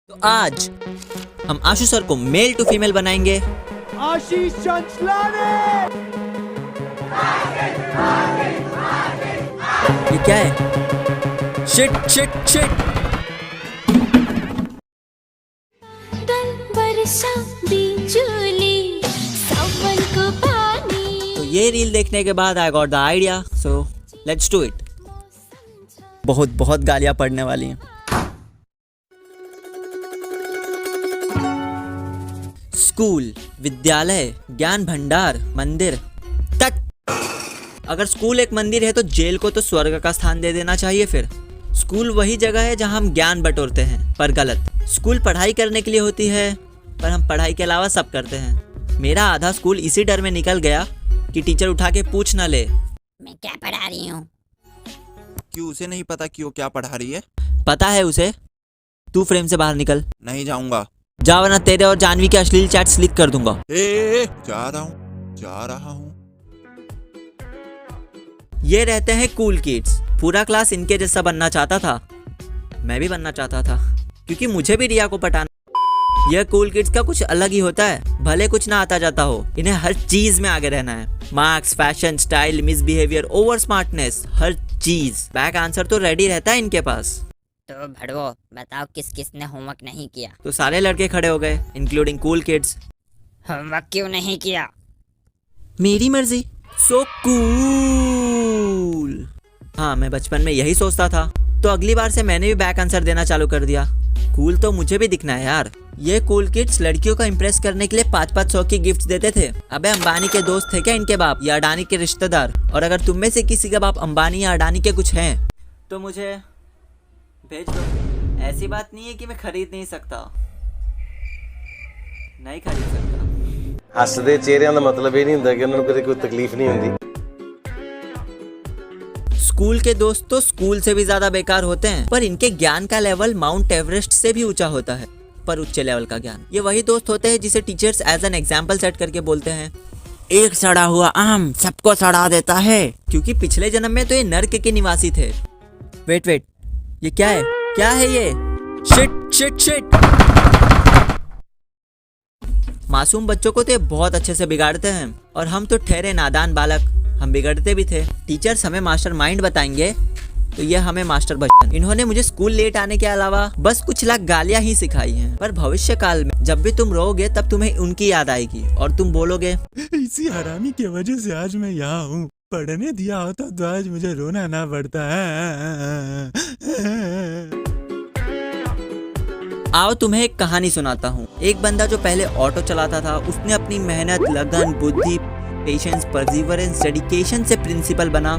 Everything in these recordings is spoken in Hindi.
तो आज हम आशु सर को मेल टू फीमेल बनाएंगे। आशीष चंचलानी। ये क्या है? Shit shit shit. तो ये रील देखने के बाद I got the idea, so let's do it. बहुत बहुत गालियां पड़ने वाली हैं। स्कूल, विद्यालय, ज्ञान भंडार, मंदिर तक। अगर स्कूल एक मंदिर है तो जेल को तो स्वर्ग का स्थान दे देना चाहिए। फिर स्कूल वही जगह है जहां हम ज्ञान बटोरते हैं, पर गलत। स्कूल पढ़ाई करने के लिए होती है, पर हम पढ़ाई के अलावा सब करते हैं। मेरा आधा स्कूल इसी डर में निकल गया कि टीचर उठा के पूछ ना ले मैं क्या पढ़ा रही हूँ। क्यों उसे नहीं पता कि वो क्या पढ़ा रही है? पता है उसे। तू फ्रेम से बाहर निकल। नहीं जाऊंगा। जा, वरना तेरे और जानवी के अश्लील चैट्स लीक कर दूंगा। जा रहा हूँ। ये रहते हैं कूल किड्स। पूरा क्लास इनके जैसा बनना चाहता था। मैं भी बनना चाहता था, क्योंकि मुझे भी रिया को पटाना। यह कूल किड्स का कुछ अलग ही होता है। भले कुछ ना आता जाता हो, इन्हें हर चीज में आगे रहना है। Marks, fashion, style, misbehaviour, over smartness, हर चीज। बैक आंसर तो रेडी रहता है इनके पास। तो भड़वो बताओ किस किस ने होमवर्क नहीं किया। तो सारे लड़के खड़े हो गए, इंक्लूडिंग कूल किड्स। होमवर्क क्यों नहीं किया? मेरी मर्जी। So cool. हाँ, मैं बचपन में यही सोचता था, तो अगली बार से मैंने भी बैक आंसर देना चालू कर दिया। कूल तो मुझे भी दिखना है यार। ये कूल किड्स लड़कियों को इम्प्रेस करने के लिए 500 की गिफ्ट्स देते थे। अबे अंबानी के दोस्त थे क्या इनके बाप, या अडानी के रिश्तेदार? और अगर तुम में से किसी का बाप अंबानी या अडानी के कुछ हैं तो मुझे भेज दो। ऐसी बात नहीं है कि मैं खरीद नहीं सकता, नहीं खरीद सकता। हसदे चेहरिਆਂ ਦਾ मतलब ਇਹ ਨਹੀਂ ਹੁੰਦਾ ਕਿ ਉਹਨਾਂ ਨੂੰ ਕਦੇ ਕੋਈ ਤਕਲੀਫ नहीं ਹੁੰਦੀ। स्कूल के दोस्त तो स्कूल से भी ज्यादा बेकार होते हैं, पर इनके ज्ञान का लेवल माउंट एवरेस्ट से भी ऊंचा होता है। पर उच्च लेवल का ज्ञान। ये वही दोस्त होते हैं जिसे teachers as an example set करके बोलते हैं, एक सड़ा हुआ आम सबको सड़ा देता है, क्योंकि पिछले जन्म में तो ये नर्क के निवासी थे। वेट, ये क्या है? क्या है ये? Shit shit shit. मासूम बच्चों को तो ये बहुत अच्छे से बिगाड़ते हैं, और हम तो ठहरे नादान बालक, हम बिगड़ते भी थे। टीचर्स हमें मास्टर माइंड बताएंगे तो ये हमें मास्टर बचपन। इन्होंने मुझे स्कूल लेट आने के अलावा बस कुछ लाख गालियां ही सिखाई हैं। पर भविष्य काल में जब भी तुम रोओगे तब तुम्हें उनकी याद आएगी और तुम बोलोगे, इसी हरामी की वजह से आज मैं यहाँ हूँ। पढ़ने दिया होता तो आज मुझे रोना ना पड़ता। आओ तुम्हें एक कहानी सुनाता हूँ। एक बंदा जो पहले ऑटो चलाता था, उसने अपनी मेहनत, लगन, बुद्धि, पेशेंस, परसिवरेंस, डेडिकेशन से प्रिंसिपल बना।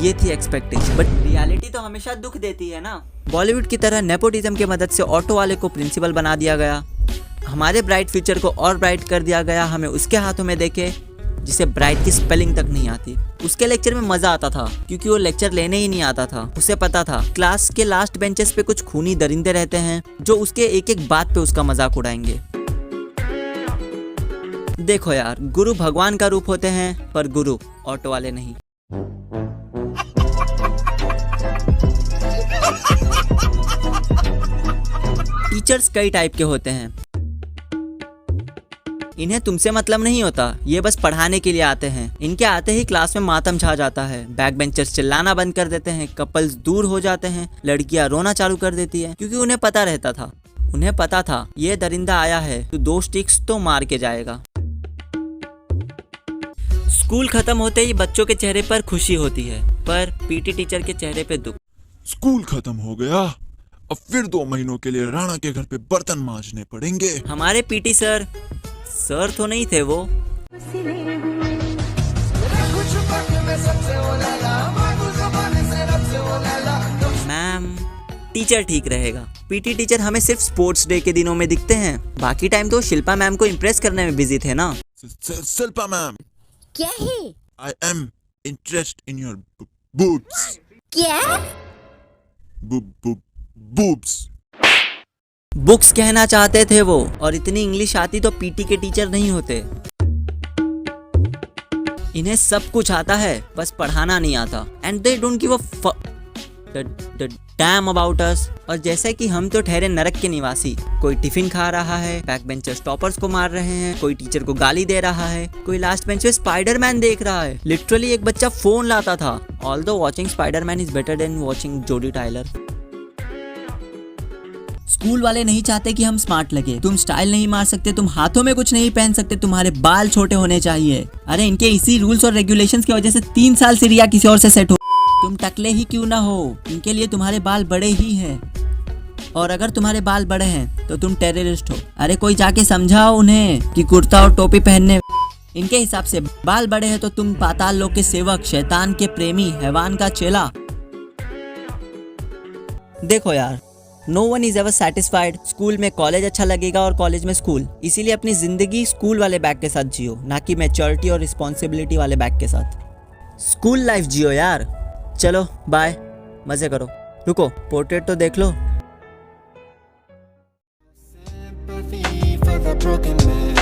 ये थी एक्सपेक्टेशन, बट रियलिटी तो हमेशा दुख देती है ना। बॉलीवुड की तरह नेपोटिज्म की मदद से ऑटो वाले को प्रिंसिपल बना दिया गया। हमारे ब्राइट फ्यूचर को और ब्राइट कर दिया गया। हमें उसके हाथों में देखे जिसे ब्राइट की स्पेलिंग तक नहीं आती। उसके लेक्चर में मजा आता था, क्योंकि वो लेक्चर लेने ही नहीं आता था। उसे पता था क्लास के लास्ट बेंचेस पे कुछ खूनी दरिंदे रहते हैं जो उसके एक एक बात पे उसका मजाक उड़ाएंगे। देखो यार, गुरु भगवान का रूप होते हैं, पर गुरु ऑटो वाले नहीं। टीचर्स कई टाइप के होते हैं। इन्हें तुमसे मतलब नहीं होता, ये बस पढ़ाने के लिए आते हैं। इनके आते ही क्लास में मातम छा जाता है। बैक बेंचर्स चिल्लाना बंद कर देते हैं, कपल्स दूर हो जाते हैं, लड़कियां रोना चालू कर देती है, क्योंकि उन्हें पता था ये दरिंदा आया है तो 2 स्टिक्स तो मार के जाएगा। स्कूल खत्म होते ही बच्चों के चेहरे पर खुशी होती है, पर पीटी टीचर के चेहरे पे दुख। स्कूल खत्म हो गया, अब फिर 2 महीनों के लिए राणा के घर पे बर्तन मांजने पड़ेंगे। हमारे पीटी सर तो नहीं थे वो। मैम, टीचर ठीक रहेगा। पीटी टीचर हमें सिर्फ स्पोर्ट्स डे के दिनों में दिखते हैं, बाकी टाइम तो शिल्पा मैम को इम्प्रेस करने में बिजी थे ना। शिल्पा मैम, क्या है? I am interested in your boobs. क्या? Boobs. बुक्स कहना चाहते थे वो, और इतनी इंग्लिश आती तो पीटी के टीचर नहीं होते। इन्हें सब कुछ आता है, बस पढ़ाना नहीं आता। And they don't give a damn about us. और जैसे कि हम तो ठहरे नरक के निवासी, कोई टिफिन खा रहा है, बैक बेंचर्स टॉपर्स को मार रहे हैं, कोई टीचर को गाली दे रहा है, कोई लास्ट बेंच पे स्पाइडरमैन देख रहा है। लिटरली एक बच्चा फोन लाता था। Although watching Spiderman is better than watching जोडी टाइलर। स्कूल वाले नहीं चाहते कि हम स्मार्ट लगे। तुम स्टाइल नहीं मार सकते, तुम हाथों में कुछ नहीं पहन सकते, तुम्हारे बाल छोटे होने चाहिए। अरे इनके इसी रूल्स और रेगुलेशंस की वजह से 3 साल से रिया किसी और से सेट हो। तुम टकले ही क्यों ना हो, इनके लिए तुम्हारे बाल बड़े ही हैं। और अगर तुम्हारे बाल बड़े हैं तो तुम टेररिस्ट हो। अरे कोई जाके समझाओ उन्हें कि कुर्ता और टोपी पहनने। इनके हिसाब से बाल बड़े हैं तो तुम पाताल लोक के सेवक, शैतान के प्रेमी, हैवान का चेला। देखो यार, no one is ever satisfied. School में कॉलेज अच्छा लगेगा और कॉलेज में स्कूल। इसीलिए अपनी जिंदगी स्कूल वाले बैग के साथ जियो, ना कि मैच्योरिटी और रिस्पॉन्सिबिलिटी वाले बैग के साथ। स्कूल लाइफ जियो यार। चलो बाय, मजे करो। रुको, पोर्ट्रेट तो देख लो। Sympathy for the broken man.